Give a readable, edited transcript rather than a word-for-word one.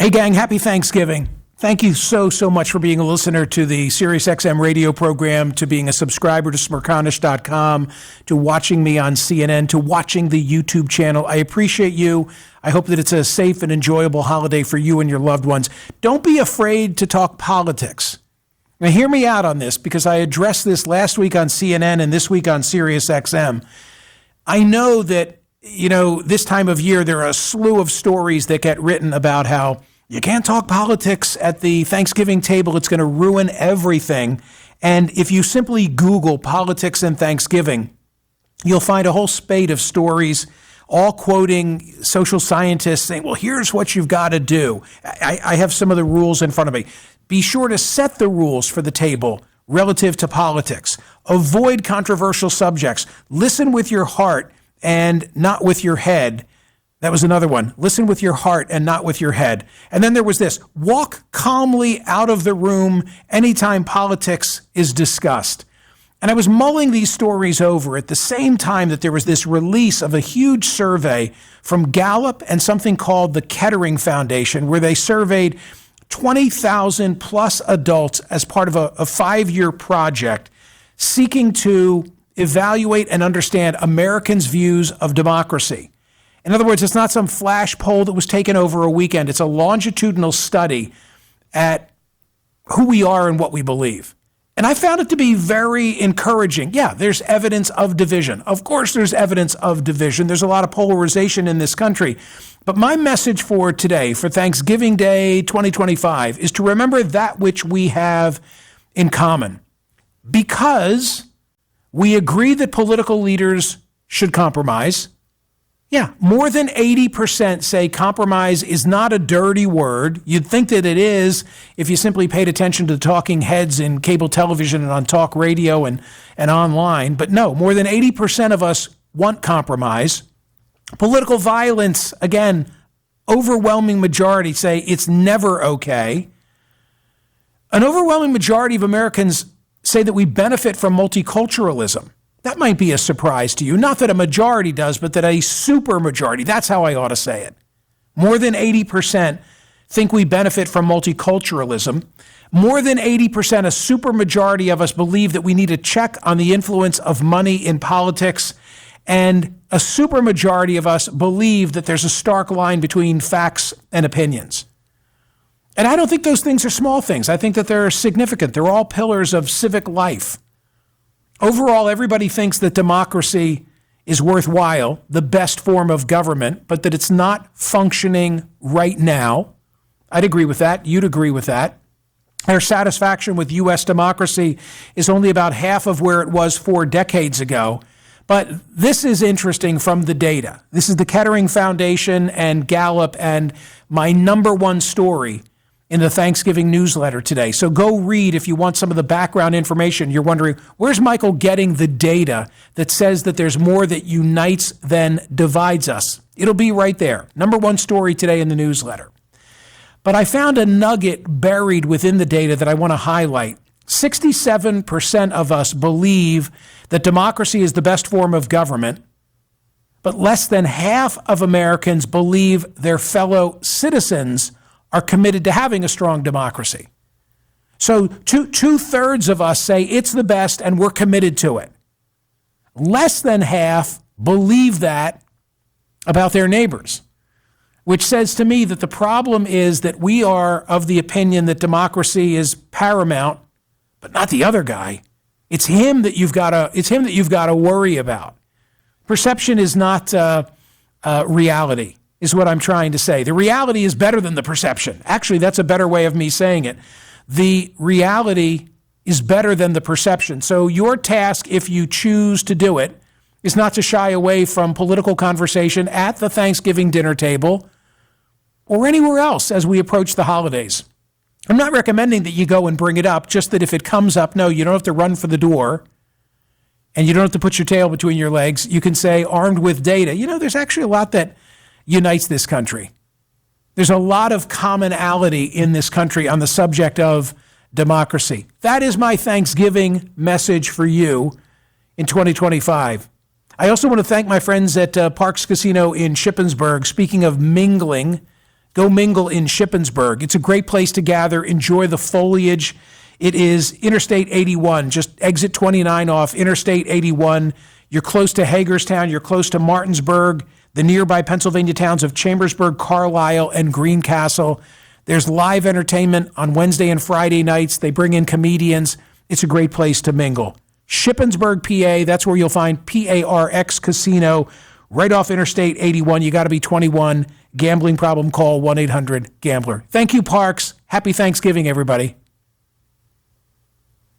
Hey gang, happy Thanksgiving. Thank you so much for being a listener to the SiriusXM radio program, to being a subscriber to Smerconish.com, to watching me on CNN, to watching the YouTube channel. I appreciate you. I hope that it's a safe and enjoyable holiday for you and your loved ones. Don't be afraid to talk politics. Now hear me out on this, because I addressed this last week on CNN and this week on SiriusXM. I know that, this time of year, there are a slew of stories that get written about how you can't talk politics at the Thanksgiving table. It's going to ruin everything. And if you simply Google politics and Thanksgiving, you'll find a whole spate of stories, all quoting social scientists saying, well, here's what you've got to do. I have some of the rules in front of me. Be sure to set the rules for the table relative to politics. Avoid controversial subjects. Listen with your heart and not with your head. That was another one. Listen with your heart and not with your head. And then there was this: walk calmly out of the room anytime politics is discussed. And I was mulling these stories over at the same time that there was this release of a huge survey from Gallup and something called the Kettering Foundation, where they surveyed 20,000 plus adults as part of a 5-year project seeking to evaluate and understand Americans' views of democracy. In other words, it's not some flash poll that was taken over a weekend. It's a longitudinal study at who we are and what we believe. And I found it to be very encouraging. Yeah, there's evidence of division. Of course, there's evidence of division. There's a lot of polarization in this country. But my message for today, for Thanksgiving Day 2025, is to remember that which we have in common. Because we agree that political leaders should compromise. Yeah, more than 80% say compromise is not a dirty word. You'd think that it is if you simply paid attention to the talking heads in cable television and on talk radio and online. But no, more than 80% of us want compromise. Political violence, again, overwhelming majority say it's never okay. An overwhelming majority of Americans say that we benefit from multiculturalism. That might be a surprise to you. Not that a majority does, but that a super majority, that's how I ought to say it. More than 80% think we benefit from multiculturalism. More than 80%, a super majority of us believe that we need a check on the influence of money in politics. And a super majority of us believe that there's a stark line between facts and opinions. And I don't think those things are small things. I think that they're significant. They're all pillars of civic life. Overall, everybody thinks that democracy is worthwhile, the best form of government, but that it's not functioning right now. I'd agree with that. You'd agree with that. Our satisfaction with U.S. democracy is only about half of where it was 4 decades ago. But this is interesting from the data. This is the Kettering Foundation and Gallup, and my number one story in the Thanksgiving newsletter today. So go read if you want some of the background information. You're wondering, where's Michael getting the data that says that there's more that unites than divides us? It'll be right there. Number one story today in the newsletter. But I found a nugget buried within the data that I want to highlight. 67% of us believe that democracy is the best form of government, but less than half of Americans believe their fellow citizens are committed to having a strong democracy. So two-thirds of us say it's the best and we're committed to it. Less than half believe that about their neighbors, which says to me that the problem is that we are of the opinion that democracy is paramount, but not the other guy. It's him that you've got to worry about. Perception is not reality, is what I'm trying to say. The reality is better than the perception. Actually, that's a better way of me saying it. The reality is better than the perception. So your task, if you choose to do it, is not to shy away from political conversation at the Thanksgiving dinner table or anywhere else as we approach the holidays. I'm not recommending that you go and bring it up, just that if it comes up, no, you don't have to run for the door and you don't have to put your tail between your legs. You can say, armed with data, there's actually a lot that unites this country. There's a lot of commonality in this country on the subject of democracy. That is my Thanksgiving message for you in 2025. I also want to thank my friends at Parks Casino in Shippensburg. Speaking of mingling, Go mingle in Shippensburg. It's a great place to gather, enjoy the foliage. It is Interstate 81, just exit 29 off Interstate 81. You're close to Hagerstown, you're close to Martinsburg, the nearby Pennsylvania towns of Chambersburg, Carlisle, and Greencastle. There's live entertainment on Wednesday and Friday nights. They bring in comedians. It's a great place to mingle. Shippensburg, PA, that's where you'll find PARX Casino, right off Interstate 81. You got to be 21. Gambling problem, call 1-800-GAMBLER. Thank you, Parks. Happy Thanksgiving, everybody.